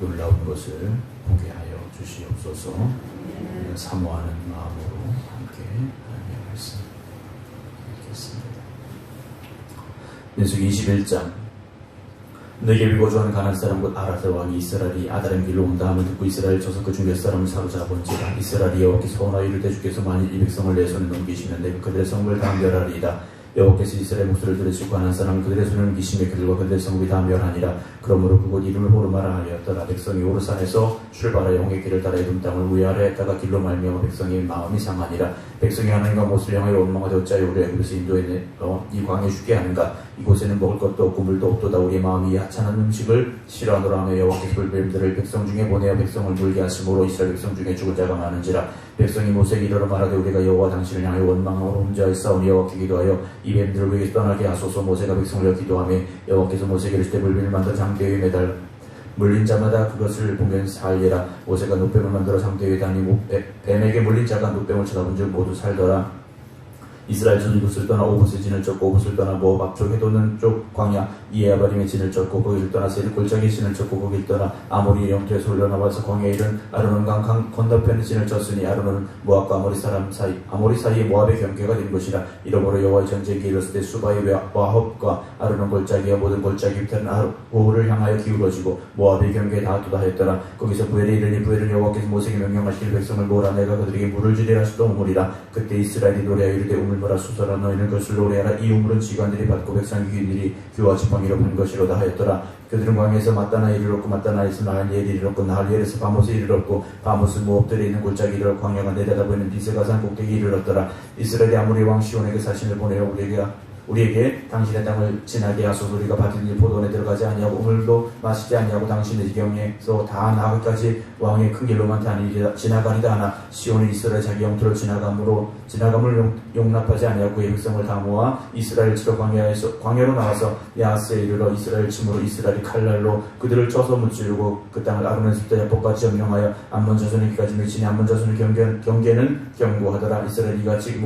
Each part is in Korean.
놀라운 것을 보게 하여 주시옵소서. 사모하는 마음으로 함께 하나님의 말씀 읽겠습니다. 민수기 21장. 너에게 거주하는 가나안 사람 곧 아라스 왕이 이스라엘이 아다람 길로 온다 함을 듣고 이스라엘 쳐서 그 중 몇 사람을 사로잡은지라. 이스라엘이 여호와께서 소원하여 이르되 주께서 만일 이 백성을 내 손에 넘기시면 내가 그들의 성읍을 다 멸하리이다. 여호와께서 이스라엘 목소리를 들으시고 가나안 사람은 그들의 손에 넘기시며 그들과 그들의 성읍이 다 멸하니라. 그러므로 그곳 이름을 호르마라 하였더라. 백성이 오르산에서 출발하여 홍해 길을 따라 에돔 땅을 우회하려 했다가 길로 말미암아 백성의 마음이 상하니라. 백성이 하나님과 모세를 향하여 원망하되 어찌하여 우리를 애굽에서 인도해 이 광야에 죽게 하는가. 이곳에는 먹을 것도 없고 물도 없도다. 우리의 마음이 하찮은 음식을 싫어하노라 하며 여호와께서 불뱀들을 백성 중에 보내어 백성을 물게 하심으로 이스라엘 백성 중에 죽을 자가 많은지라. 백성이 모세에게 이르러 말하되 우리가 여호와 당신을 향하여 원망하고 범죄하였사오니 여호와께 기도하여 이 뱀들을 우리에게서 떠나게 하소서. 모세가 백성을 기도하며 여호와께서 모세에게 이르시되 물뱀을 만들어 장대에 매달 물린 자마다 그것을 보면 살리라. 모세가 놋뱀을 만들어 장대에 다니고 뱀에게 물린 자가 놋뱀을 쳐다본 즉 모두 살더라. 이스라엘 전 이곳을 떠나 오봇의 진을 쫓고 오봇을 떠나 모압 앞쪽 해도는 쪽 광야 이에아바림의 진을 쫓고 거기를 떠나 세르 골짜기 진을 쫓고 거기를 떠나 아모리 영토에서 올려나와서 광야에 이른 아르논 강 건너편의 진을 쫓으니 아르논은 모압과 아모리 사이에 모압의 경계가 된 것이라. 이러므로 여호와의 전쟁기에 이르렀을 때 수바의 와헙과 아르논 골짜기와 모든 골짜기 밑에는 아호를 향하여 기울어지고 모압의 경계에 닿았도다 하였더라. 거기서 부엘에 이르니 부엘은 여호와께서 모세에게 명령하시길 백성을 모으라 내가 그들에게 물을 주리라 하시도 우물이라. 그때 이스라엘이 노래하여 이르되 우물보라 수서라 너희는 그것을 노래하라. 이 우물은 지관들이 받고 백성의 귀인들이 규와 지팡이로 판 것이로다 하였더라. 그들은 광야에서 마따나에 이르렀고 마따나에서 나할리에 이르렀고 나할리에서 바못에 이르렀고 바못은 모압들에 있는 골짜기에 이르러 광야가 내려다보이는 비스가산 꼭대기에 이르렀더라. 이스라엘이 아모리 왕 시온에게 사신을 보내어 우리에게 당신의 땅을 지나게 하소서. 우리가 받은 일 포도원에 들어가지 아니하고 우물도 마시지 아니하고 당신의 지경에서 다 나아가기까지 왕의 큰 길로만 지나가리다 하나 시온이 이스라엘 자기 영토를 지나감을 용납하지 아니하고 그의 백성을 다 모아 이스라엘 치러 광야로 나와서 야하스에 이르러 이스라엘 침으로 이스라엘이 칼날로 그들을 쳐서 무찌르고 그 땅을 아론의 숫자 야복같이 점령하여 암몬 자손의 기까지 미치니 암몬 자손의 경계는 견고하더라. 이스라엘이 같이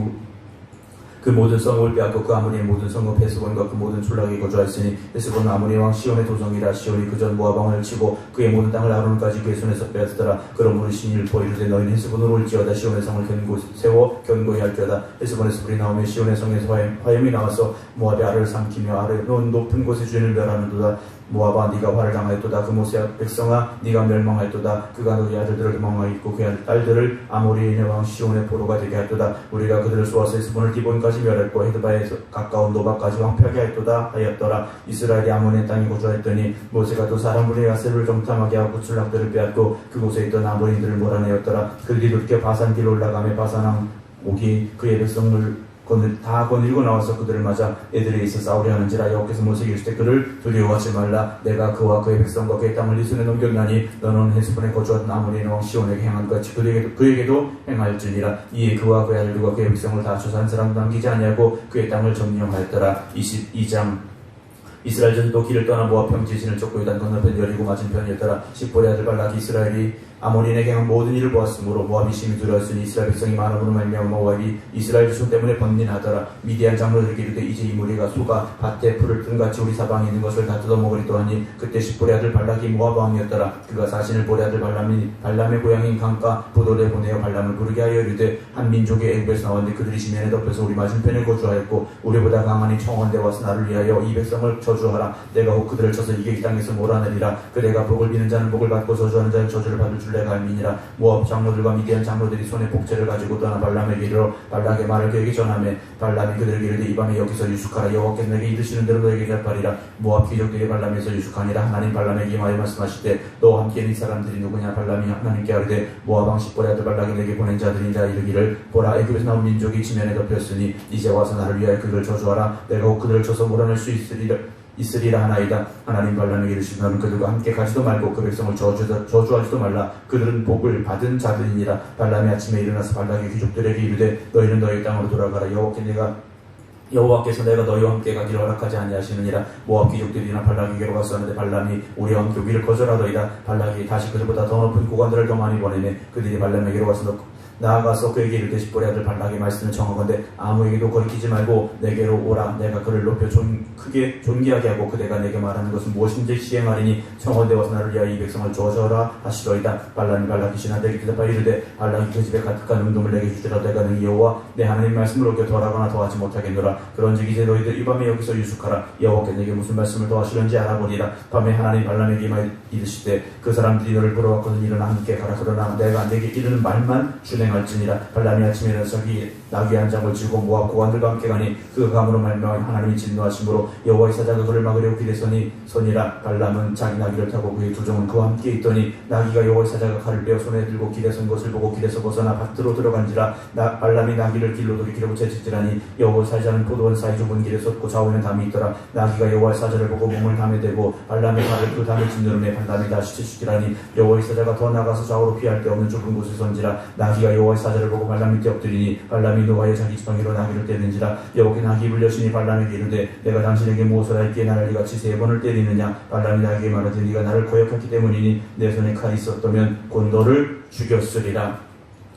그 모든 성읍을 빼앗고 그 아모리의 모든 성읍 헤스본과 그 모든 출락에 거주하였으니 헤스본은 아모리 왕 시온의 도성이라. 시온이 그전 모압 왕을 치고 그의 모든 땅을 아론까지 그의 손에서 빼앗더라. 그러므로 신이 율포 이르되 너희는 헤스본으로 올지어다. 시온의 성을 세워 견고히 할지어다. 헤스본에서 불이 나오며 시온의 성에서 화염이 나와서 모압의 알을 삼키며 아르논 높은 곳에 주인을 멸하는도다. 모압아 네가 화를 당하였도다. 그 모세 백성아 네가 멸망하였도다. 그가 너희 아들들을 도망하였고 그의 딸들을 아모리의 왕 시온의 포로가 되게 하였도다. 우리가 그들을 쏘아서 헤스본을 기본까지 멸했고 헤드바에서 가까운 노바까지 황폐하게 하였도다 하였더라. 이스라엘이 아몬의 땅에 거주하였더니 모세가 또 사람들의 야세를 정탐하게 하고 출락들을 빼앗고 그곳에 있던 아모리인들을 몰아내었더라. 그들이 돌이켜 바산 길로 올라가며 바산왕 옥이 그의 백성을 다 거느리고 나와서 그들을 맞아 애들에 있어 싸우려 하는지라. 여호와께서 모세에게 이르시되 그를 두려워하지 말라. 내가 그와 그의 백성과 그의 땅을 네 손에 넘겼나니 너는 헤스본에 거주하던 아모리의 왕 시온에게 행한 것 같이 그에게도 행할지니라. 이에 그와 그의 아들과 그의 백성을 다 조사한 사람도 남기지 아니하고 그의 땅을 점령하였더라. 22장. 이스라엘 전도 길을 떠나 모압 평지진을 쫓고 요단 건너편 여리고 맞은편이었더라. 십볼의 아들 발락이 이스라엘이 아모리에게 행한 모든 일을 보았으므로 모압이 심히 두려웠으니 이스라엘 백성이 많음으로 말미암아 모압이 이스라엘 자손 때문에 번민하더라. 미디안 장로들에게 이르되 이제 이 무리가 소가 밭에 풀을 뜬같이 우리 사방에 있는 것을 다 뜯어먹으리또 하니 그때 십볼의 아들 발락이 모압 왕이었더라. 그가 사신을 볼의 아들 발람의 고향인 강가 부돌에 보내어 발람을 부르게 하여 이르되 한 민족이 애굽에서 나왔는데 그들이 지면에 덮여서 우리 맞은편에 거주하였고 우리보다 강하니 청원대 와서 나를 위하여 이 백성을 저주하라. 내가 혹 그들을 쳐서 이게 이 땅에서 몰아내리라. 그 내가 복을 비는 자는 복을 받고 저주하는 자는 저주를 받을 줄 내가 알미니라. 모압 장로들과 미디안 장로들이 손에 복제를 가지고 떠나 발람에게 이르러 발락의 말을 그에게 전하며 발람이 그들에게 이르되 이 밤에 여기서 유숙하라. 여호와께서 내게 이르시는 대로 너에게 대답하리라. 모압 귀족들이 발람에서 유숙하니라. 하나님 발람에게 임하여 말씀하시되 너와 함께 있는 사람들이 누구냐. 발람이 하나님께 아뢰되 모압 왕 십볼의 아들 발락이 내게 보낸 자들이니라. 이르기를 보라 애굽에서 나온 민족이 지면에 덮였으니 이제 와서 나를 위하여 그들을 저주하라. 내가 혹 그들을 쳐서 몰아낼 수 있으리라 하나이다. 하나님 발람에게 이르시되 너는 그들과 함께 가지도 말고 그 백성을 저주하지도 말라. 그들은 복을 받은 자들이니라. 발람이 아침에 일어나서 발락의 귀족들에게 이르되 너희는 너희 땅으로 돌아가라. 여호와께서 내가 너희와 함께 가기를 허락하지 아니하시느니라. 모압 귀족들이나 발락에게로 갔었는데 발람이 우리와 함께 오기를 거절하더이다. 발락이 다시 그들보다 더 높은 고관들을 더 많이 보내매 그들이 발람에게로 가서 나아가서 그에게 이르되 십보리 아들 발락의 말씀을 청하건대 아무에게도 거리끼지 말고 내게로 오라. 내가 그를 높여 크게 존귀하게 하고 그대가 내게 말하는 것은 무엇인지 시행하리니 청하건대 와서 나를 위하여 이 백성을 조져라 하시더이다. 발람이 발락이 신하들에게 대답하여 이르되 발락이 그 집에 가득한 음금을 내게 주시더라도 내가 능히 여호와 내 하나님 말씀을 어겨 더하거나 더하지 못하겠노라. 그런즉 이제 너희들 이 밤에 여기서 유숙하라. 여호와께 내게 무슨 말씀을 더하시려는지 알아보리라. 밤에 하나님 발람에게 이르시되 그 사람들이 너를 부러웠거든 일어나 함께 가라. 그러나 내가 내게 이르는 말만 준행할지니라. 발람이 아침에 일어나서 나귀 한 장을 쥐고 모압 고관들과 함께 가니 그 감으로 말미암아 하나님이 진노하심으로 여호와의 사자가 그를 막으려고 기대서니라. 발람은 자기 나귀를 타고 그의 두 종은 그와 함께 있더니 나귀가 여호와의 사자가 칼을 빼어 손에 들고 길에 선 것을 보고 길에서 벗어나 밭으로 들어간지라. 발람이 나귀를 길로 돌이키려고 채찍질하니 여호와의 사자는 포도원 사이 좁은 길에 섰고 좌우에는 담이 있더라. 나귀가 여호와의 사자를 보고 몸을 담에 대고 발람의 발을 그 담에 짓누르매 발람이 다시 채찍질하니 여호와의 사자가 더 나가서 좌우로 피할 데 없는 좁은 곳에 선지라. 나귀가 여호와의 사자를 보고 발람이 뛰어엎드리니 발람이 노하여 자기 지팡이로 나귀를 때리는지라. 여호와께 나귀 불려시니 발람에게 이르되 내가 당신에게 무엇을 할기에 나를 이같이 3번을 때리느냐. 발람이 나귀에게 말하되 네가 나를 거역했기 때문이니 내 손에 칼이 있었다면 곧 너를 죽였으리라.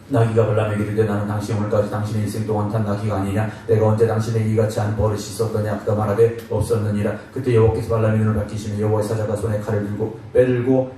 나귀가 발람에게 이르되 나는 당신이 오늘까지 당신의 일생 동안 탄 나귀가 아니냐. 내가 언제 당신에게 이같이 한 버릇이 있었더냐. 그가 말하되 없었느니라. 그때 여호와께서 발람의 눈을 밝히시며 여호와의 사자가 손에 칼을 빼들고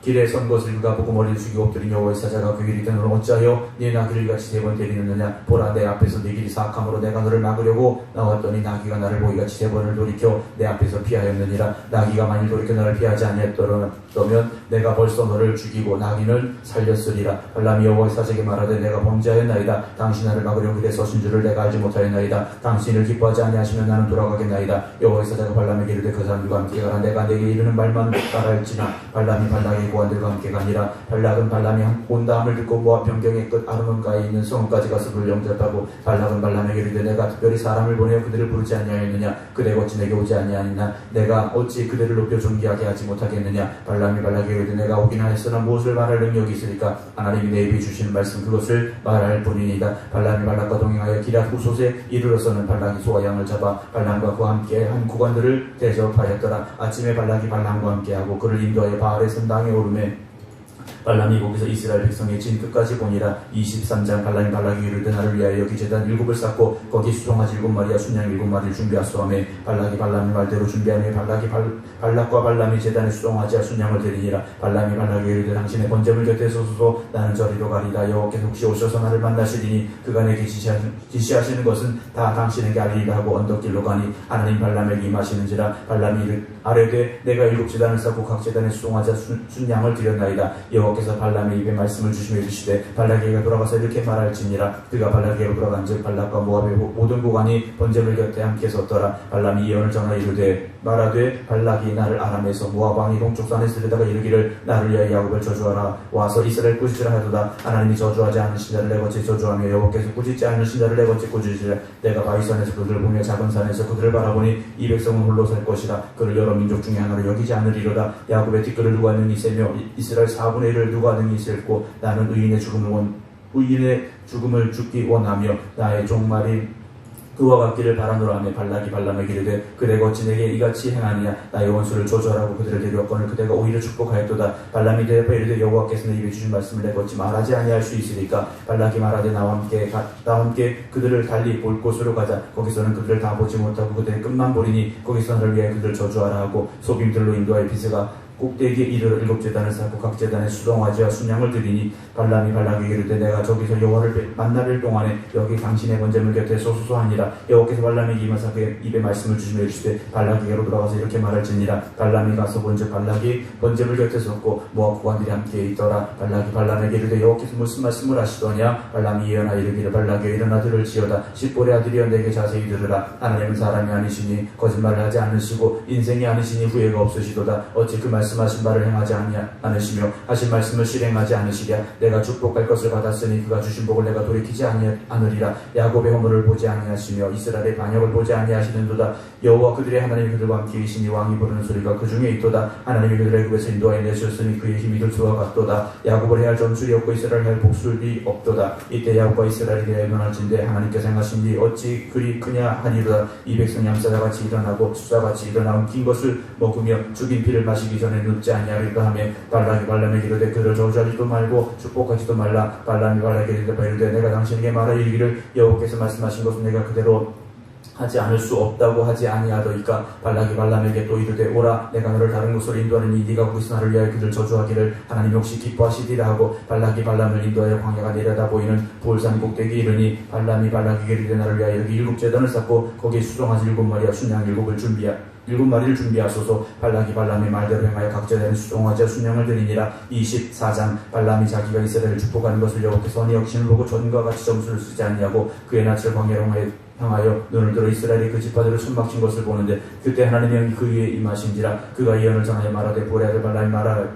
길에 선 것을 그가 보고 머리를 숙이고 엎드린 여호와의 사자가 그에게 이르되 너는 어찌하여 네 나귀를 이같이 3번 때리느냐. 보라 내 앞에서 네 길이 사악함으로 내가 너를 막으려고 나왔더니 나귀가 나를 보고 이같이 3번을 돌이켜 내 앞에서 피하였느니라. 나귀가 만일 돌이켜 너를 피하지 아니했더면 내가 벌써 너를 죽이고 나귀는 살렸으리라. 발람이 여호와의 사자에게 말하되 내가 범죄하였나이다. 당신 나를 막으려고 길에 서신 줄을 내가 알지 못하였나이다. 당신을 기뻐하지 아니하시면 나는 돌아가겠나이다. 여호와의 사자가 발람에게 이르되 그 사람들과 함께 가라. 내가 내게 이르는 말만 따라할지나. 발람이 발락의 고관들과 함께 가니라. 발락은 발람이 온 다음을 듣고 모압 변경의 끝 아르논가에 있는 성까지 가서 그를 영접하고 발락은 발람에게 이르되 내가 특별히 사람을 보내어 그들을 부르지 아니하였느냐. 그대가 어찌 내게 오지 아니하였나. 내가 어찌 그들을 높여 존귀하게 하지 못하겠느냐. 발람이 발락에게 이르되 내가 오긴 하였으나 무엇을 말할 능력이 있으리까. 하나님이 내 입에 주시는 말씀 그것을 말할 뿐이니이다. 발람이 발락과 동행하여 기럇 후솥에 이르러서는 발락이 소와 양을 잡아 발람과 그와 함께 한 구관들을 대접하였더라. 아침에 발락이 발람과 함께하고 그를 인도하여 바알의 선당에 오르매 발람이 거기서 이스라엘 백성의 진 끝까지 보니라. 23장. 발람이 발락에게 이르되 나를 위하여 여기 제단 7을 쌓고 거기 수송아지 7마리와 순양 7마리를 준비하소하며 발락이 발람의 말대로 준비하며 발락과 발람이 제단에 수송아지와 순양을 드리니라. 발람이 발락에게 이르되 당신의 번제물 곁에 서소서 나는 저리로 가리다. 여호와께서 혹시 오셔서 나를 만나시리니 그가 내게 지시하시는 것은 다 당신에게 알리리라 하고 언덕길로 가니 하나님 발람에게 임하시는지라. 발람이 아뢰되 내가 7제단을 쌓고 각 제단에 수송아지와 순양을 드렸나이다. 여호와께서 발람의 입에 말씀을 주시며 이르시되 발락에게 돌아가서 이렇게 말할지니라. 그가 발락에게로 돌아간즉 발락과 모압의 모든 고관이 번제물 곁에 함께 섰더라. 발람이 예언을 전하여 이르되 말하되 발락이 나를 아람에서 모압 왕이 동쪽 산에 들여다가 이르기를 나를 위하여 야곱을 저주하라. 와서 이스라엘 꾸짖으라 하도다. 하나님이 저주하지 않으신 자를 내거치 저주하며 여호와께서 꾸짖지 않으신 자를 내거치 꾸짖으시라. 내가 바위산에서 그들을 보며 작은 산에서 그들을 바라보니 이 백성은 홀로 살 것이라. 그를 여러 민족 중에 하나로 여기지 않으리로다. 야곱의 뒷뜰을 누가 능히 세며 이스라엘 4분의 1을 누가 능히 셀고 나는 의인의 죽음을 죽기 원하며 나의 종말이 그와 같기를 바라노라 하며 발락이 발람에게 이르되 그대가 어찌 내게 이같이 행하느냐. 나의 원수를 저주하라고 그들을 데려왔거늘 그대가 오히려 축복하였도다. 발람이 대답하여 이르되 여호와께서 내 입에 주신 말씀을 내가 어찌 말하지 아니할 수 있으리까. 발락이 말하되 나와 함께 그들을 달리 볼 곳으로 가자. 거기서는 그들을 다 보지 못하고 그들의 끝만 보리니 거기서 너를 위하여 그들을 저주하라 하고 소빔들로 인도하여 비스가 꼭대기에 이르러 7제단을 쌓고 각 제단에 수송아지와 순양을 드리니 발람이 발락에게 이르되 내가 저기서 여호와를 만나뵐 동안에 여기 당신의 번제물 곁에 서소서하니라. 여호와께서 발람에게 임하사 그의 입에 말씀을 주시며 이르시되 발락에게로 돌아가서 이렇게 말할지니라. 발람이 가서 본즉 발락이 번제물 곁에 섰고 모압 고관들이 함께 있더라. 발락이 발람에게 이르되 여호와께서 무슨 말씀을 하시더냐. 발람이 예언하여 이르기를 발락에 일어나 들을지어다. 십볼의 아들이여 내게 자세히 들으라. 하나님은 사람이 아니시니 거짓말을 하지 않으시고 인생이 아니시니 후회가 없으시도다. 어찌 그 말씀하신 바를 행하지 않으시며 하신 말씀을 실행하지 않으시랴. 내가 축복할 것을 받았으니 그가 주신 복을 내가 돌이키지 않으리라. 야곱의 허물을 보지 아니하시며 이스라엘의 반역을 보지 아니하시는도다. 여호와 그들의 하나님이 그들과 함께 계시니 왕이 부르는 소리가 그 중에 있도다. 하나님이 그들의 애굽에서 인도하여 내셨으니 그의 힘이 들수와 같도다. 야곱을 해할 전술이 없고 이스라엘을 해할 복술이 없도다. 이때 야곱과 이스라엘이 대하여 면할진대 하나님께서 행하신 일이 어찌 그리 크냐 하니로다. 이 백성이 암사자같이 일어나고 수사같이 일어나 긴 것을 먹으며 죽인 피를 마시기 전에 손에 눕지 아니하리라 하며 발락이 발람에게 이르되 그를 저주하지도 말고 축복하지도 말라. 발람이 발락에게 이르되 내가 당신에게 말하 이르기를 여호와께서 말씀하신 것은 내가 그대로 하지 않을 수 없다고 하지 아니하더이까. 발락이 발람에게 또 이르되 오라 내가 너를 다른 곳으로 인도하리니 네가 거기서 나를 위하여 그들 저주하기를 하나님 혹시 기뻐하시리라 하고 발락이 발람을 인도하여 광야가 내려다 보이는 볼산 꼭대기에 이르니 발람이 발락에게 이르되 나를 위하여 여기 7제단을 쌓고 거기에 수송아지 7마리와 순양 7마리를 준비하소서. 발락이 발람의 말대로 행하여 각 제단에 수송아지와 순양을 드리니라. 24장. 발람이 자기가 이스라엘을 축복하는 것을 여호와께서 언히 여기심을 보고 전과 같이 점수를 쓰지 아니하고 그의 낯을 광야로 향하여 눈을 들어 이스라엘이 그 지파들을 손막친 것을 보는데 그때 하나님의 영이 그 위에 임하신지라. 그가 예언을 전하여 말하되 보레 아들 발람이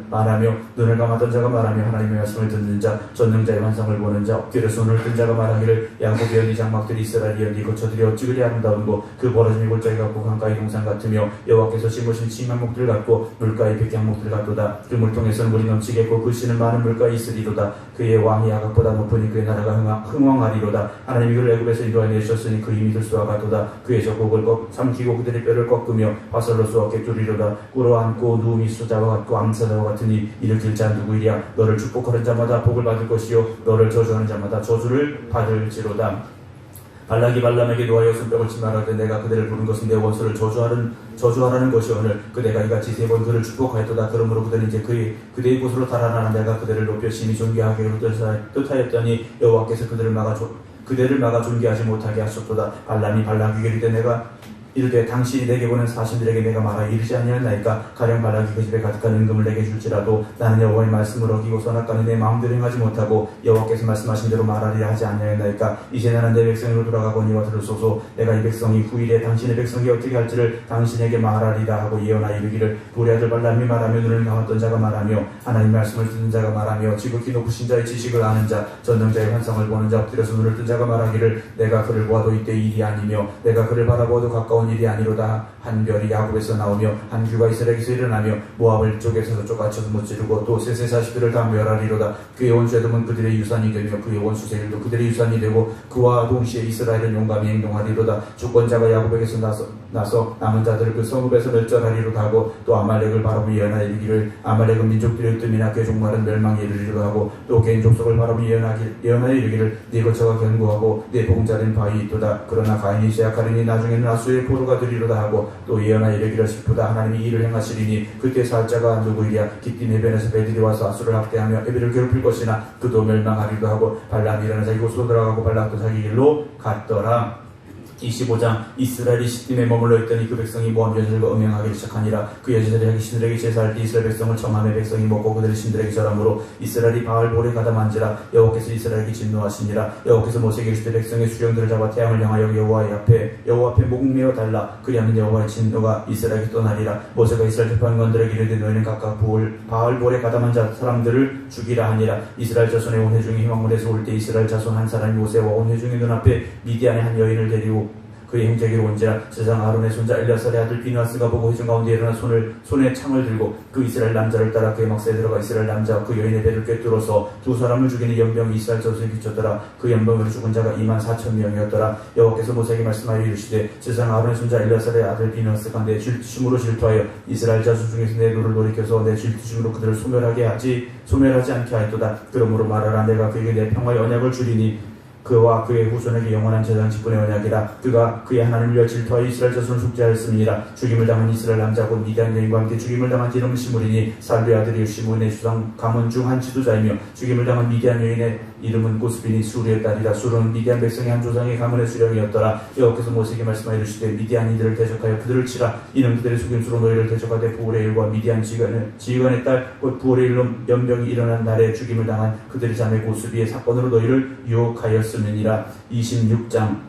말하며 눈을 감았던 자가 말하며 하나님의 말씀을 듣는 자 전능자의 환상을 보는 자 엎드려 손을 든 자가 말하기를 야곱의 언니 장막들이 이스라엘의 언니 거처들이 어찌 그리 아름다운고 그 벌어짐이 골짜기 같고 강가의 동산 같으며 여호와께서 심으신 칭한목들 같고 물가의 백향목들 같도다. 그 물통에서는 물이 넘치겠고 그 씨는 많은 물가에 있으리로다. 그의 왕이 아각보다 높으니 그의 나라가 흥왕하리로다. 하나님이 그를 애굽에서 인도하여 내셨으니 그 힘이 들수와 같도다. 그의 적국을 삼키고 그들의 뼈를 꺾으며 화살로 쏘아 꿰뚫리로다. 꿇어 앉고 누움이 수자와 같고 암사자와 같으니 일으킬 자 누구이랴. 너를 축복하는 자마다 복을 받을 것이요 너를 저주하는 자마다 저주를 받을지로다. 발락이 발람에게 노하여 손뼉을 치 말하되 내가 그들을 부른 것은 내 원수를 저주하라는 것이오늘 그대가 이같이 3번 그를 축복하였도다. 그러므로 그들은 이제 그대의 곳으로 달아나는 내가 그들을 높여 심히 존귀하기로 뜻하였더니 여호와께서 그들을 막아 존귀하지 못하게 하셨도다. 발람이 발락에게 이르되 당신이 내게 보낸 사신들에게 내가 말하 이르지 아니하나이까. 가령 발락이 그 집에 가득한 은금을 내게 줄지라도 나는 여호와의 말씀을 어기고 선악과는 내 마음대로 행하지 못하고 여호와께서 말씀하신 대로 말하리라 하지 아니하나이까. 이제 나는 내 백성으로 돌아가거니와 들으소서. 내가 이 백성이 후일에 당신의 백성이 어떻게 할지를 당신에게 말하리라 하고 예언하여 이르기를 보레 아들 발람이 말하며 눈을 감았던 자가 말하며 하나님 말씀을 듣는 자가 말하며 지극히 높으신 자의 지식을 아는 자 전능자의 환상을 보는 자 엎드려서 눈을 뜬 자가 말하기를 내가 그를 보아도 이때 일이 아니며 내가 그를 바라보아도 가까운 일이 아니로다. 한 별이 야곱에서 나오며 한 규가 이스라엘에서 일어나며 모압을 쪽에서 저쪽 갇혀서 무찌르고 또 셋의 자식들을 다 멸하리로다. 그의 원수 에돔은 그들의 유산이 되며 그의 원수 세일도 그들의 유산이 되고 그와 동시에 이스라엘은 용감히 행동하리로다. 주권자가 야곱에게서 나서 남은 자들을 그 성읍에서 멸절하리로다 하고 또 아말렉을 바라보며 예언하여 이르기를 아말렉은 민족들의 뜸이나 그 종말은 멸망에 이르리로다 하고 또 개인 족속을 바라보며 예언하여 이르기를 네 거처가 견고하고 네 봉자된 바위 있도다. 그러나 가인이 쇠약하리니 나중에는 아수의 포로가 되리로다 하고 또 예언하여 이르기를 슬프다. 하나님이 이를 행하시리니 그때 살 자가 누구이랴. 기띔 해변에서 배들이 와서 아수를 학대하며 에벨을 괴롭힐 것이나 그도 멸망하리로다 하고 발람이 일어나 자기 곳으로 들어가고 발락도 자기 길로 갔더라. 25장. 이스라엘이 시딤에 머물러 있더니 그 백성이 모압 여자들과 음행하기 시작하니라. 그 여자들이 자기 신들에게 제사할 때 이스라엘 백성을 청함에 백성이 먹고 그들의 신들에게 절함으로 이스라엘이 바알볼에 가담한지라. 여호와께서 이스라엘에게 진노하시니라. 여호와께서 모세에게 이르시되 백성의 수령들을 잡아 태양을 향하여 여호와 앞에 목매어 달라. 그리하면 여호와의 진노가 이스라엘에게 떠나리라. 모세가 이스라엘 재판관들에게 이르되 너희는 각각 바알볼에 가담한 사람들을 죽이라 하니라. 이스라엘 자손의 온 회중이 희망문에서 올 때 이스라엘 자손 한 사람이 모세와 온 회중의 눈앞에 미디안의 한 여인을 데리고 그의 행적으로 온지라. 제사장 아론의 손자 엘리아살의 아들 비누아스가 보고 회중 가운데 일어나 손에 창을 들고 그 이스라엘 남자를 따라 그의 막사에 들어가 이스라엘 남자와 그 여인의 배를 꿰뚫어서 두 사람을 죽이는 연병이 이스라엘 전선에 비쳤더라. 그 연병으로 죽은 자가 24,000명이었더라. 여호와께서 모세에게 말씀하여 이르시되 제사장 아론의 손자 엘리아살의 아들 비누아스가 내 질투심으로 질투하여 이스라엘 자손 중에서 내 노를 돌이켜서 내 질투심으로 그들을 소멸하지 않게 하였도다. 그러므로 말하라. 내가 그에게 내 평화의 언약을 주리니 그와 그의 후손에게 영원한 제사장 직분의 언약이라. 그가 그의 하나님을 위하여 질투하여 이스라엘 자손을 속죄하였음이니라. 죽임을 당한 이스라엘 남자 곧 미디안 여인과 함께 죽임을 당한 이름은 시므리니 살루의 아들이 시므온의 주상 가문 중 한 지도자이며 죽임을 당한 미디안 여인의 이름은 고스빈이 수르의 딸이라. 수르는 미디안 백성의 한 조상의 가문의 수령이었더라. 여호와께서 모세에게 말씀하여 이르시되 미디안이들을 대적하여 그들을 치라. 이는 그들의 속임수로 너희를 대적하되 부올의 일과 미디안 지휘관의 딸 곧 부올의 일로 연병이 일어난 날에 죽임을 당한 그들의 자매 고스비의 사건으로 너희를 유혹하였음이니라. 26장.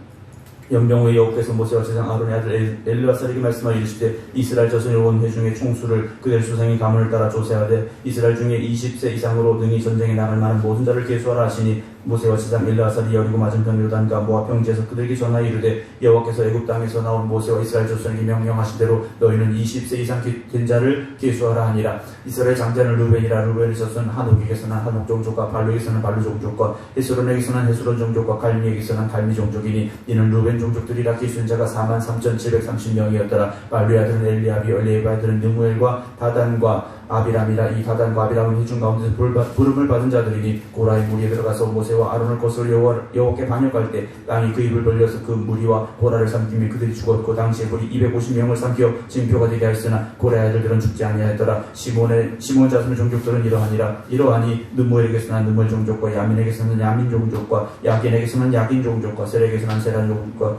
연병 후에 여호와께서 모세와 제사장 아론의 아들 엘리아살에게 말씀하여 이르시되 이스라엘 자손의 온 회중의 총수를 그들의 조상의 가문을 따라 조사하되 이스라엘 중에 20세 이상으로 능히 전쟁에 나갈 만한 모든 자를 계수하라 하시니 모세와 제사장 엘리아살이 여리고 맞은편 요단과 모압 평지에서 그들에게 전하여 이르되 여호와께서 애굽 땅에서 나온 모세와 이스라엘 자손에게 명령하신 대로 너희는 20세 이상 된 자를 계수하라 하니라. 이스라엘 장자는 루벤이라. 루벤의 자손 한옥에게서 난 한옥 종족과 발루에게서 난 발루 종족과 헤스론에게서 난 헤스론 종족과 갈미에게서 난 갈미 종족이니 이는 루벤 종족들이라. 기수인 자가 43,730명이었더라. 발루의 아들은 엘리압이 엘리압의 아들은 느무엘과 다단과 아비람이라. 이 다단과 아비람은 회중 가운데서 부름을 받은 자들이니 고라의 무리에 들어가서 모세와 아론을 거슬러 여호와께 반역할 때 땅이 그 입을 벌려서 그 무리와 고라를 삼키며 그들이 죽었고 당시에 무리 250명을 삼켜 징표가 되게 하였으나 고라의 아들들은 죽지 아니하였더라. 시몬 자손의 종족들은 이러하니 느무엘에게서는 느무엘 종족과 야민에게서는 야민 종족과 야긴에게서는 야긴 종족과 셀에게서는 셀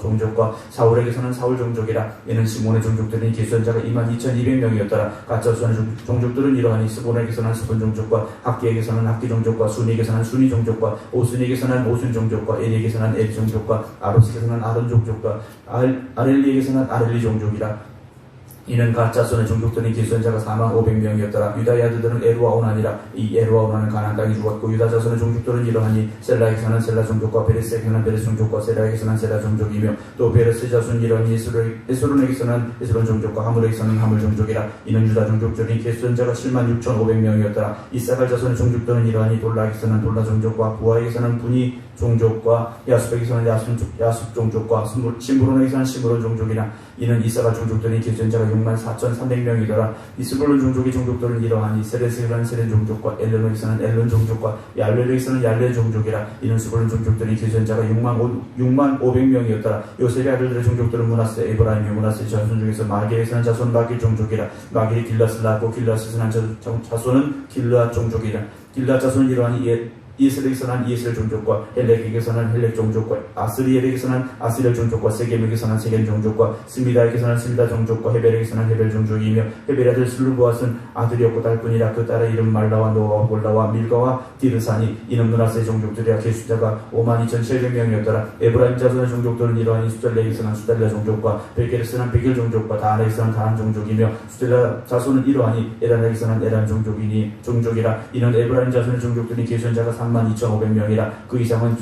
종족과 사울에게서는 사울 종족이라. 이는 시몬의 종족들은 기수원자가 22,200명이었더라. 가짜수의 종족들은 이러하니 스본에게서는 스본 종족과 학기에게서는 학기 종족과 순이에게서는 순이 종족과 오순이에게서는 오순 종족과 엘리에게서는 엘 종족과 아로스에게서는 아론 종족과 아렐리에게서는 아렐리 종족이라. 이는 가짜손의 종족들은 기수원자가 45,000명이었더라. 유다의 아들들은 에루와 오난이라. 이 에루와 오난은 가나안 땅에 죽었고 유다 자손의 종족들은 이러하니 셀라에게서는 셀라 종족과 베레스에게서는 베레스 종족과 세라에게서는 세라 종족이며 또 베레스 자손 이러하니 에스론에게서는 에스론 종족과 하물에게서는 하물 종족이라. 이는 유다 종족들은 기수원자가 76,500명이었더라. 이사갈 자손의 종족들은 이러하니 돌라에게서는 돌라 종족과 부하에게서는 분이 종족과 야숲에게서는 야숲 종족과 심브론에게서는 심브론 종족이라. 이는 이사갈 종족들은 기수원자가 64,300명이더라. 이스불론 종족의 종족들은 이러하니 세레스에게서는 세렌 종족과 엘론에게서는 엘론 종족과 얄레에게서는 얄레 종족이라. 이는 스불론 종족들이 기수원자가 65,000명이었더라. 요셉의 아들들의 종족들은 문하세 에브라임의 문하세 자손 중에서 마길에서는 자손 마길 종족이라. 마길이 길랏을 낳았고 길랏에서 난 자손은 길르앗 종족이라. 길르앗 자손은 이러하니 이스라엘에게서는 이스라엘 종족과 헬렉에게서는 헬렉 종족과 아스리엘에게서는 아스리엘 종족과 세겜에게서는 세겜 종족과 스미다에게서는 스미다 종족과 헤벨에게서는 헤벨 종족이며 헤벨의 아들 슬루보앗은 아들이었고 딸뿐이라. 그 딸의 이름 말라와 노아와 볼라와 밀가와 디르사니. 이는 문하세 종족들이라. 계수자가 52,700명이었더라. 에브라임 자손의 종족들은 이러하니 수달레에게서는 수달레 종족과 베겔에서는 베겔 종족과 다한에게서는 다한 종족이며 수달레 자손은 이러하니 에란에게서는 에란 종족이라. 이는 에브라임 자손의 종족들이 계수자가 32,500명이라. 그 이상은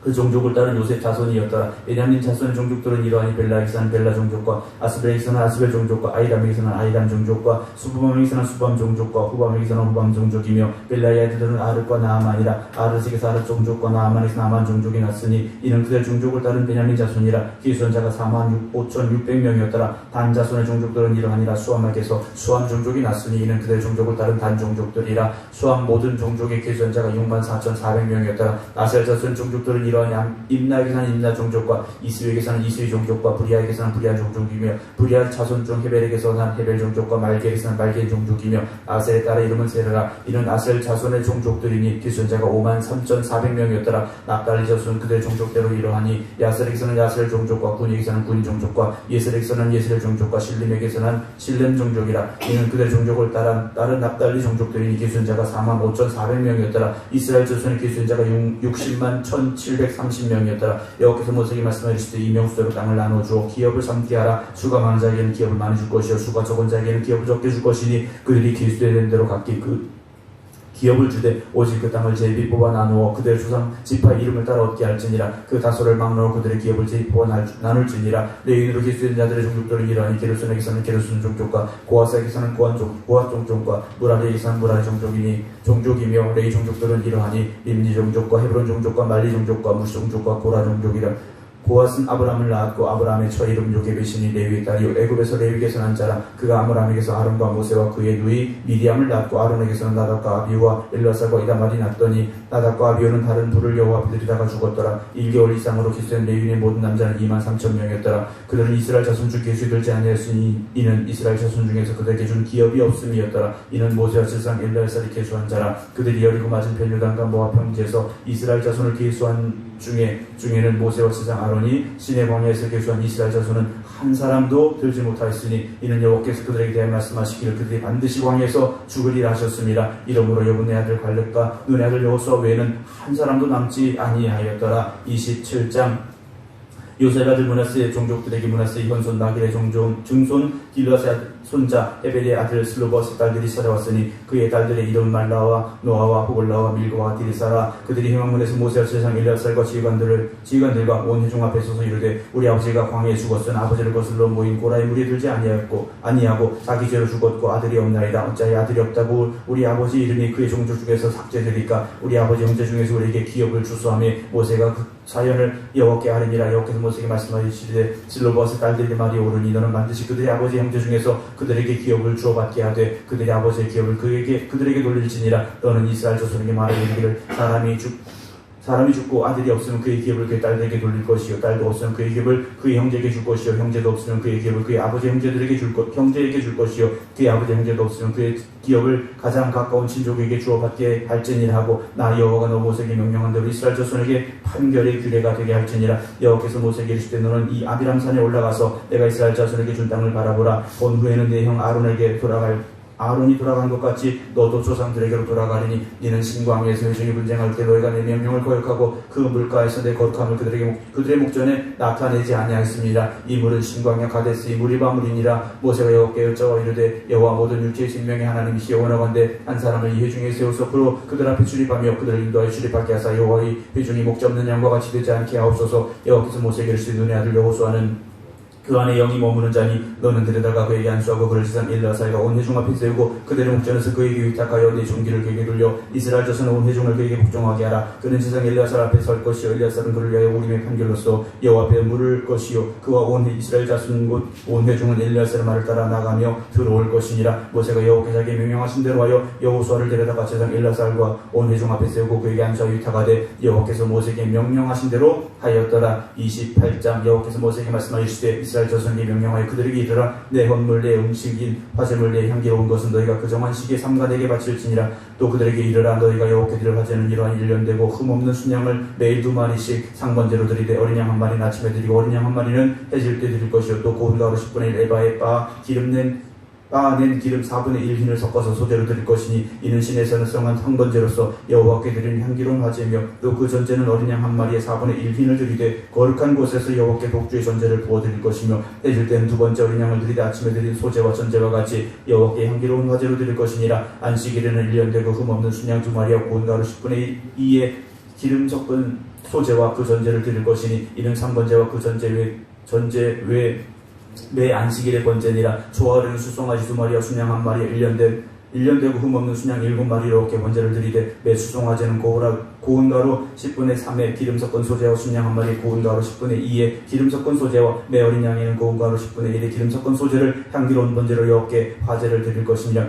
그 종족을 따른 요셉 자손이었더라. 베냐민 자손의 종족들은 이러하니 벨라에게서는 벨라 종족과 아스벨에게서는 아스벨 종족과 아이람에게서는 아이람 종족과 수밤에게서는 수밤 종족과 후밤에게서는 후밤 종족이며 벨라의 아들들은 아르과 나아만이라. 아르스에게서 아르 종족과 나아만에서 나아만 종족이 났으니 이는 그들 종족을 따른 베냐민 자손이라. 기수원자가 45,600명이었더라. 단 자손의 종족들은 이러하니라. 수함에게서 수함 종족이 났으니 이는 그들 종족을 따른 단 종족들이라. 수함 모든 종족의 기수원자가 64,400명이었더라. 아셀 자손의 종족들은 이러하니 임나에게서는 임나 종족과 이스위에게서는 이스위 종족과 브리아에게서는 브리아 종족이며 브리아 자손 중 헤벨에게서는 헤벨 종족과 말게에게서는 말게 종족이며 아셀의 딸의 이름은 세르라. 이는 아셀 자손의 종족들이니 기수원자가 53,400명이었더라. 납달리 자손은 그들의 종족대로 이러하니 야셀에게서는 야셀 종족과 군에게서는 군 종족과 예셀에게서는 예셀 종족과 실림에게서는 실렘 종족이라. 이는 그들의 종족을 따른 납달리 종족들이니 기수원자가 45,400명이었더라. 이스라엘 자손의 기수원자가 601,730명이었더라. 여호와께서 모세에게 말씀하시되 이 명수대로 땅을 나누어주어 기업을 삼게 하라. 수가 많은 자에게는 기업을 많이 줄 것이요 수가 적은 자에게는 기업을 적게 줄 것이니 그들이 기수된 대로 각기 그 기업을 주되 오직 그 땅을 제비 뽑아 나누어 그들의 조상 지파의 이름을 따라 얻게 할지니라. 그 다소를 막론하고 그들의 기업을 제비 뽑아 나눌지니라. 레위인으로 기수된 자들의 종족들은 이러하니 게르손에게서는 게르손 종족과 고하스에게서는 고핫 종족과 무라리에게서는 무라리 종족이며 레위 종족들은 이러하니 림니 종족과 헤브론 종족과 말리 종족과 무시 종족과 고라 종족이라. 고핫은 아브람을 낳았고 아브람의 처 이름 요게벳이니 레위의 딸이요 애굽에서 레위에게서 난 자라. 그가 아므람에게서 아론과 모세와 그의 누이 미디암을 낳았고 아론에게서는 나답과 아비우와 엘르아살과 이다말이 낳았더니 나답과 아비우는 다른 불을 여호와 앞에 들이다가 죽었더라. 1개월 이상으로 기수된 레위인의 모든 남자는 23,000명이었더라. 그들은 이스라엘 자손 중 계수에 들지 아니하였으니 이는 이스라엘 자손 중에서 그들에게 준 기업이 없음이었더라. 이는 모세와 칠상 엘르아살이 계수한 자라. 그들이 여리고 맞은 벨요단과 모압 평지에서 이스라엘 자손을 계수한 중에는 모세와 칠상 아론이 시내 광야에서 계수한 이스라엘 자손은 한 사람도 들지 못하였으니 이는 여호와께서 그들에게 대하여 말씀하시기를 그들이 반드시 광야에서 죽으리라 하셨습니다. 이러므로 여분의 아들 갈렙과 눈의 아들 여호수아 외에는 한 사람도 남지 아니하였더라. 27장. 요셉의 아들 문하세의 종족들에게 문하세의 현손 마길의 증손 길르앗의 손자 헤벨의 아들 슬로버스 딸들이 찾아왔으니 그의 딸들의 이름 말라와 노아와 호글라와 밀가와 디르사라. 그들이 회막문에서 모세와 세상 엘르아살과 지휘관들과 온 회중 앞에 서서 이르되 우리 아버지가 광야에 죽었으나 아버지를 거슬러 모인 고라의 무리에 들지 아니하고 자기 죄로 죽었고 아들이 없나이다. 어찌하여 아들이 없다고 우리 아버지 이름이 그의 종족 중에서 삭제되리까. 우리 아버지 형제 중에서 우리에게 기업을 주소하며 모세가 그 사연을 여호와께 아뢰니라. 여호와께서 모세에게 말씀하시되 슬로버스 딸들의 말이 옳으니 너는 반드시 그들의 아버지 형제 중에서 그들에게 기업을 주어받게 하되 그들의 아버지의 기업을 그들에게 돌릴지니라. 너는 이스라엘 자손에게 말하기를 사람이 죽고 아들이 없으면 그의 기업을 그의 딸들에게 돌릴 것이요 딸도 없으면 그의 기업을 그의 형제에게 줄 것이요 형제도 없으면 그의 기업을 그의 아버지 형제에게 줄 것이요 그의 아버지 형제도 없으면 그의 기업을 가장 가까운 친족에게 주어받게 할지니라 하고 나 여호와가 너 모세에게 명령한 대로 이스라엘 자손에게 판결의 규례가 되게 할지니라. 여호와께서 모세에게 이르시되 너는 이 아비람산에 올라가서 내가 이스라엘 자손에게 준 땅을 바라보라. 본 후에는 내 형 아론이 돌아간 것 같이 너도 조상들에게로 돌아가리니 이는 신광야에서 회중이 분쟁할 때 너희가 내 명령을 거역하고 그 물가에서 내 거룩함을 그들의 목전에 나타내지 아니하였습니다. 이 물은 신광야 가데스의 무리바물이니라. 모세가 여호와께 여쭤와 이르되 여호와 모든 육체의 생명의 하나님이시여 원하건대 한 사람을 이 회중에 세워서 그들 앞에 출입하며 그들을 인도하여 출입하게 하사 여호와의 회중이 목자 없는 양과 같이 되지 않게 하옵소서. 여호와께서 모세에게 이르시되 눈의 아들 여호수아는 그 안에 영이 머무는 자니 너는 데려다가 그에게 안수하고 그를 세상 엘르아살과 온 회중 앞에 세우고 그들의 목전에서 그에게 위탁하여 네 종기를 그에게 돌려 이스라엘 자손은 온 회중을 그에게 복종하게 하라. 그는 세상 엘르아살 앞에 설 것이요 엘르아살은 그를 위하여 우림의 판결로서 여호와 앞에 물을 것이요 그와 온 이스라엘 자손 곧 온 회중은 엘르아살의 말을 따라 나가며 들어올 것이니라. 모세가 여호와께서 자기에게 명령하신 대로 하여 여호수아를 데려다가 세상 엘르아살과 온 회중 앞에 세우고 그에게 안수하여 위탁하되 여호와께서 모세에게 명령하신 대로 하였더라. 28장 여호와께서 모세에게 말씀하시되 이스라엘 자손에게 명령하여 그들에게 이르라. 내 헌물 내 음식인 화제물 내 향기로운 것은 너희가 그 정한 시기에 삼가 내게 바칠지니라. 또 그들에게 이르라. 너희가 여호와께 드릴 화제는 이러한 1년 되고 흠없는 순양을 매일 2마리씩 상번제로 드리되 어린 양 한 마리는 아침에 드리고 어린 양 한 마리는 해질 때 드릴 것이요 또 고운 가루 10분의 1 에바에 빻아낸 기름 4분의 1 흰을 섞어서 소재로 드릴 것이니 이는 신에서는 성한 상번제로서 여호와께 드리는 향기로운 화제며 또 그 전제는 어린 양 한 마리에 4분의 1 흰을 드리되 거룩한 곳에서 여호와께 독주의 전제를 부어 드릴 것이며 해질 때는 두 번째 어린 양을 드리되 아침에 드린 소제와 전제와 같이 여호와께 향기로운 화제로 드릴 것이니라. 안식일에는 1년 되고 흠없는 순양 2마리와 고운 가루 10분의 2의 기름 섞은 소제와 그 전제를 드릴 것이니 이는 상번제와 그 전제 외 매 안식일의 번제니라. 초하루는 수송아지 2마리와 순양 1마리와 1년 되고 흠없는 순양 7마리로 이렇게 번제를 드리되 매 수송아지는 고운 가루 10분의 3의 기름 섞은 소재와 순양 1마리 고운 가루 10분의 2의 기름 섞은 소재와 매 어린 양에는 고운 가루 10분의 1의 기름 섞은 소재를 향기로운 번제로 여호와께 화제를 드릴 것이며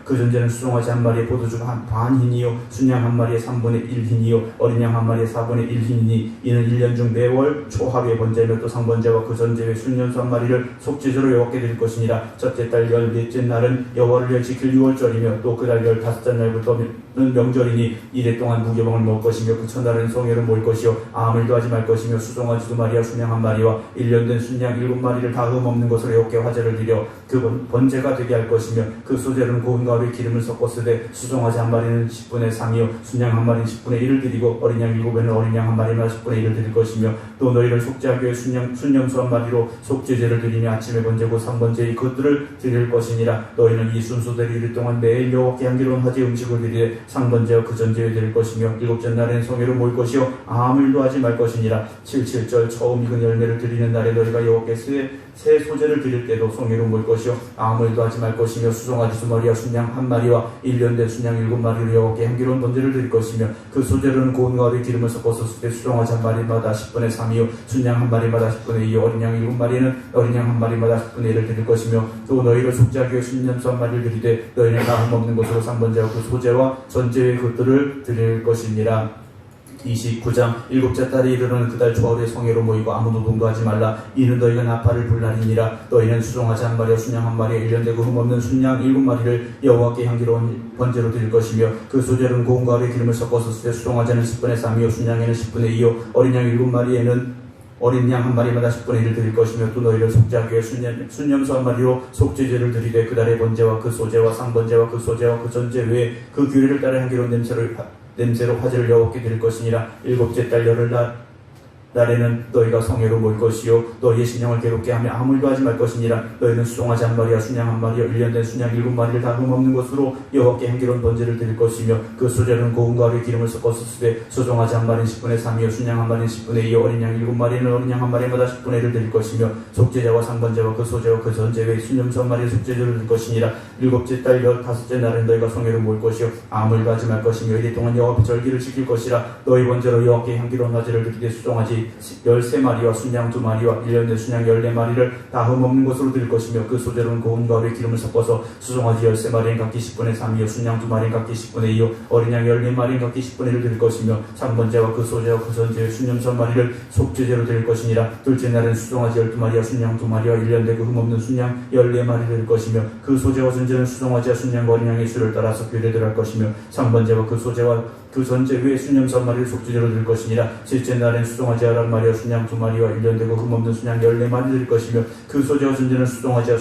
그 전제는 수송아지 1마리에 포도주 반 흰이요 순양 1마리에 3분의 1 흰이요 어린 양 1마리에 4분의 1 흰이니 이는 1년 중 매월 초하루의 번제며 또 상번제와 그 전제 외 순년수 1마리를 속죄제로 여호와께 드릴 것이니라. 첫째 달 14째 날은 여호와를 위하여 지킬 6월절이며 또 그 달 15째 날부터는 명절이니 이래 동안 무교병을 먹을 것이며 그 첫날은 성회를 모일 것이요 아무 일도 하지 말 것이며 수송아지 2마리와 순양 1마리와 1년 된 순양 7마리를 다 흠없는 것으로 여호와께 화제를 드려 그 번제가 되게 할 것이며 그 소재는 고운 가루에 기름을 섞어 쓰되 수송아지 1마리는 10분의 3이요 순양 1마리는 10분의 1을 드리고 어린 양 7에는 어린 양 1마리마다 10분의 1을 드릴 것이며 또 너희를 속죄하기 위해 순염소 1마리로 속죄제를 드리며 아침에 번제고 상번제의 그것들을 드릴 것이니라. 너희는 이 순서대로 이를 동안 매일 여호와께 향기로운 화제 음식을 드리되 상번제와 그 전제에 드릴 것이며 7째 날에는 성회로 모일 것이요 아무 일도 하지 말 것이니라. 7절 처음 익은 열매를 드리는 날에 너희가 여호와께 새 소재를 드릴 때도 성회로 모일 것이요 아무 일도 하지 말 것이며 수송아지 2마리와 순양 1마리와 1년 된 순양 7마리로 여호와께 향기로운 번제를 드릴 것이며 그 소재로는 고운 가루에 기름을 섞어서 쓸 때 수송아지 1마리마다 10분의 3이요 순양 1마리마다 10분의 2요 어린 양 7마리는 어린 양 1마리마다 10분의 1을 드릴 것이며 또 너희를 속죄하기 위해 순년수 1마리를 드리되 너희는 다 흠없는 것으로 상번제와 그 소재와 전제의 것들을 드릴 것이니라. 29장 7째 달에 이르는 그달 초하루에 성회로 모이고 아무 노동도 하지 말라. 이는 너희가 나팔을 불 날이니라. 너희는 수송아지 1마리와 순양 1마리와 1년 되고 흠없는 순양 7마리를 여호와께 향기로운 번제로 드릴 것이며 그 소재는 고운 가루에 기름을 섞어서 쓸 때 수송아지는 10분의 3이요 순양에는 10분의 2요 어린 양 7마리에는 어린 양 1마리마다 10분의 1을 드릴 것이며 또 너희를 속죄하기 위해 순염소 1마리로 속죄제를 드리되 그 달의 번제와 그 소제와 상번제와 그 소제와 그 전제 외에 그 규례를 따라 향기로운 냄새로 화제를 여호와께 드릴 것이니라. 7째 달 날에는 너희가 성회로 모일 것이요 너희의 신령을 괴롭게 하며 아무 일도 하지 말 것이니라. 너희는 수송아지 1마리와 순양 1마리와 1년 된 순양 7마리를 다 흠없는 것으로 여호와께 향기로운 번제를 드릴 것이며 그 소재는 고운 가루에 기름을 섞어서 쓰되 수송아지 1마리는 10분의 3이요 순양 1마리는 10분의 2요 어린 양 7마리는 어린 양 1마리마다 10분의 1을 드릴 것이며 속죄제와 상번제와 그 소재와 그 전제 외에 순염소 1마리의 속죄제를 드릴 것이니라. 7째 달 15째 날은 너희가 성회로 모일 것이요 아무 일도 하지 말 것이며 이래 동안 여호와 앞에 절기를 지킬 것이라. 너희 번제로 여호와께 향기로운 화제를 드리되 수송아지 수송아지 13마리와 순양 2마리와 1년 된 순양 14마리를 다 흠없는 것으로 드릴 것이며 그 소재로는 고운 가루에 기름을 섞어서 수송아지 13마리인 각기 10분의 3이요 순양 2마리인 각기 10분의 2요 어린 양 14마리인 각기 10분의 1을 드릴 것이며 상번제와 그 소재와 그 전제의 순념소 1마리를 속죄제로 드릴 것이니라. 둘째 날은 수송아지 12마리와 순양 2마리와 1년 되고 흠없는 순양 14마리를 드릴 것이며 그 소재와 전제는 수송아지와 순양 어린 양의 수를 따라서 규례대로 할 것이며 상번제와 그 소재와 그 전제 외에 순념소 1마리를 속죄제로 드릴 것이니라. 셋째 날엔 수송아지 11마리와 순양 2마리와 1년 되고 흠없는 순양 14마리를 드릴 것이며 그 소재와 전제는 수송아지와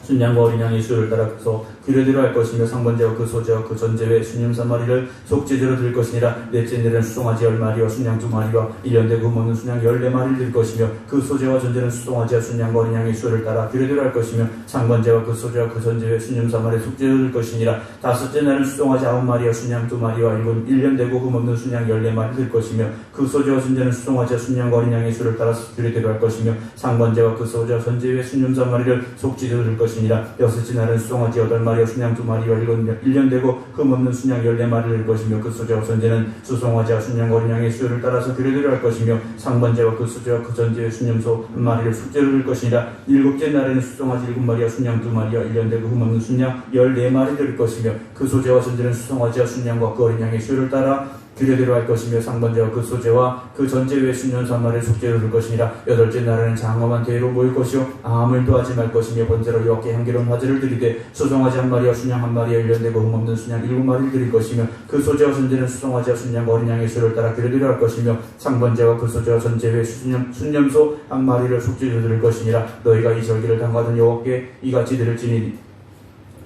순양과 어린 양의 수를 따라서 규례대로 할 것이며 상번제와 그 소재와 그 전제 외에 순념 3마리를 속죄제로 드릴 것이니라. 넷째 날엔 수송아지 10마리와 순양 2마리와 1년 되고 흠없는 순양 14마리를 드릴 것이며 그 소재와 전제는 수송아지와 순양과 어린 양의 수를 따라 규례대로 할 것이며 상번제와 그 소재와 그 전제 외에 순념 3마리를 속죄제로 드릴 것이니라. 다섯째 날은 수송아지 9마리와 순양 2마리와 1년 되고 흠없는 순양 14마리를 드릴 것이며 그 소재와 전제는 수송아지와 순양과 어린 양의 수를 따라서 규례대로 할 것이며 상번제와 그 소재와 전제 외에 순념 3마리를 속죄제로 드릴 것이니라. 여섯째 날은 수송아지 8마리와 순양 2마리와 1년 되고 흠없는 순양 14마리를 드릴 것이며 그 소재와 전제는 수송아지와 순양 어린 양의 수요를 따라서 규례대로 할 것이며 상번제와 그 소재와 그 전제의 순념소 1마리를 속죄로 드릴 것이니라. 일곱째 날에는 수송아지 7마리와 순양 2마리와 1년 되고 흠없는 순양 14마리를 드릴 것이며 그 소재와 전제는 수송아지와 순양과 그 어린 양의 수요를 따라 규례대로 할 것이며 상번제와 그 소재와 그 전제 외에 순년 3마리를 속죄로 줄 것이니라. 여덟째 날에는 장엄한 대회로 모일 것이요 아무 일도 하지 말 것이며 번제로 여호와께 향기로운 화제를 드리되 수송아지 1마리와 순양 1마리와 1년 되고 흠없는 순양 7마리를 드릴 것이며 그 소재와 전제는 수송아지와 순양 어린 양의 수를 따라 규례대로 할 것이며 상번제와 그 소재와 전제 외에 순념소 1마리를 속죄로 드릴 것이니라. 너희가 이 절기를 당하던 여호와께 이같이 드릴지니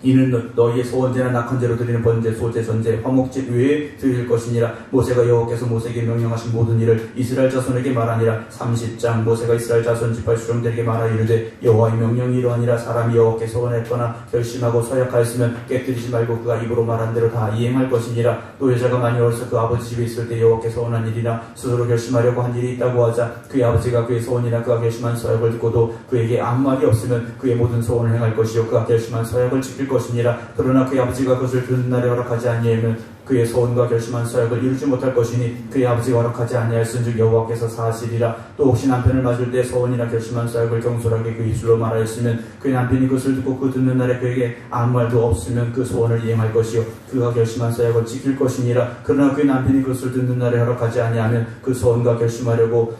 이는 너희의 소원제나 낙헌제로 드리는 번제, 소제, 전제, 화목제 외에 드릴 것이니라. 모세가 여호와께서 모세에게 명령하신 모든 일을 이스라엘 자손에게 말하니라. 30장 모세가 이스라엘 자손 지파 수령들에게 말하 이르되 여호와의 명령이 이러하니라. 사람이 여호와께서 원했거나 결심하고 서약하였으면 깨뜨리지 말고 그가 입으로 말한 대로 다 이행할 것이니라. 또 여자가 많이 어려서 그 아버지 집에 있을 때 여호와께서 원한 일이나 스스로 결심하려고 한 일이 있다고 하자 그의 아버지가 그의 소원이나 그가 결심한 서약을 듣고도 그에게 아무 말이 없으면 그의 모든 소원을 행할 것이요 그가 결심한 서약을 지킬 것이니라. 그러나 그의 아버지가 그것을 듣는 날에 허락하지 아니하면 그의 소원과 결심한 서약을 이루지 못할 것이니 그의 아버지가 허락하지 아니하였은즉 여호와께서 사하시리라. 또 혹시 남편을 맞을 때 소원이나 결심한 서약을 경솔하게 그 입술로 말하였으면 그의 남편이 그것을 듣고 그 듣는 날에 그에게 아무 말도 없으면 그 소원을 이행할 것이요 그가 결심한 서약을 지킬 것이니라. 그러나 그의 남편이 그것을 듣는 날에 허락하지 아니하면 그 소원과 결심하려고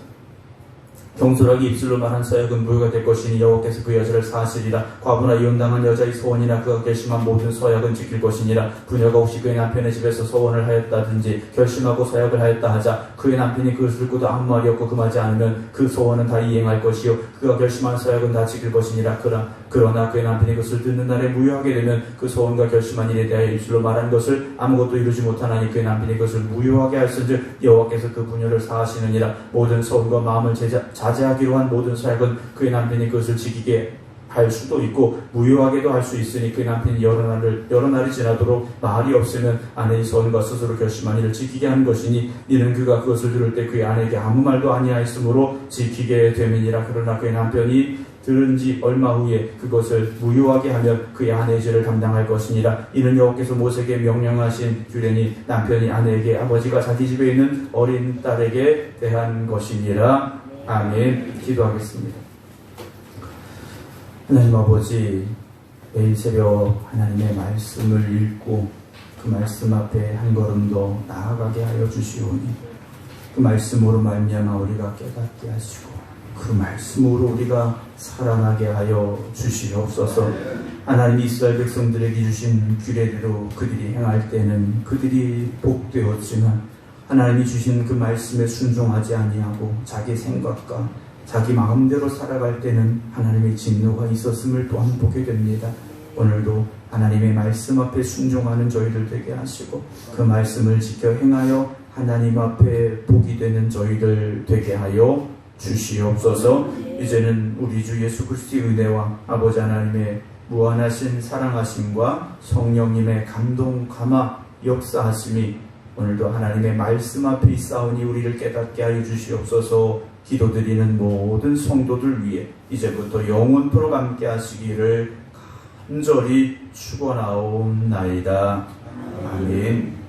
경솔하게 입술로 말한 서약은 무효가 될 것이니 여호와께서 그 여자를 사하시리라. 과부나 이혼당한 여자의 소원이나 그가 결심한 모든 서약은 지킬 것이니라. 부녀가 혹시 그의 남편의 집에서 소원을 하였다든지 결심하고 서약을 하였다 하자 그의 남편이 그것을 듣고도 아무 말이 없고 금하지 않으면 그 소원은 다 이행할 것이요 그가 결심한 서약은 다 지킬 것이니라. 그러나 그의 남편이 그것을 듣는 날에 무효하게 되면 그 소원과 결심한 일에 대하여 입술로 말한 것을 아무것도 이루지 못하나니 그의 남편이 그것을 무효하게 하였은즉 여호와께서 그 부녀를 사하시느니라. 모든 소원과 마음을 자제하기로 한 모든 서약은 그의 남편이 그것을 지키게 할 수도 있고 무효하게도 할 수 있으니 그의 남편이 여러 날이 지나도록 말이 없으면 아내의 소원과 스스로 결심한 일을 지키게 하는 것이니 이는 그가 그것을 들을 때 그의 아내에게 아무 말도 아니하였으므로 지키게 됨이니라. 그러나 그의 남편이 들은 지 얼마 후에 그것을 무효하게 하면 그의 아내의 죄를 담당할 것이니라. 이는 여호와께서 모세에게 명령하신 규례니 남편이 아내에게 아버지가 자기 집에 있는 어린 딸에게 대한 것이니라. 아멘. 기도하겠습니다. 하나님 아버지, 매일 새벽 하나님의 말씀을 읽고 그 말씀 앞에 한 걸음 더 나아가게 하여 주시오니 그 말씀으로 말미암아 우리가 깨닫게 하시고 그 말씀으로 우리가 살아나게 하여 주시옵소서. 하나님 이스라엘 백성들에게 주신 규례대로 그들이 행할 때는 그들이 복되었지만 하나님이 주신 그 말씀에 순종하지 아니하고 자기 생각과 자기 마음대로 살아갈 때는 하나님의 진노가 있었음을 또한 보게 됩니다. 오늘도 하나님의 말씀 앞에 순종하는 저희들 되게 하시고 그 말씀을 지켜 행하여 하나님 앞에 복이 되는 저희들 되게 하여 주시옵소서. 이제는 우리 주 예수 그리스도의 은혜와 아버지 하나님의 무한하신 사랑하심과 성령님의 감동 감화 역사하심이 오늘도 하나님의 말씀 앞에 있사오니 우리를 깨닫게 하여 주시옵소서. 기도드리는 모든 성도들 위해 이제부터 영원토록 함께 하시기를 간절히 축원하옵나이다. 아멘.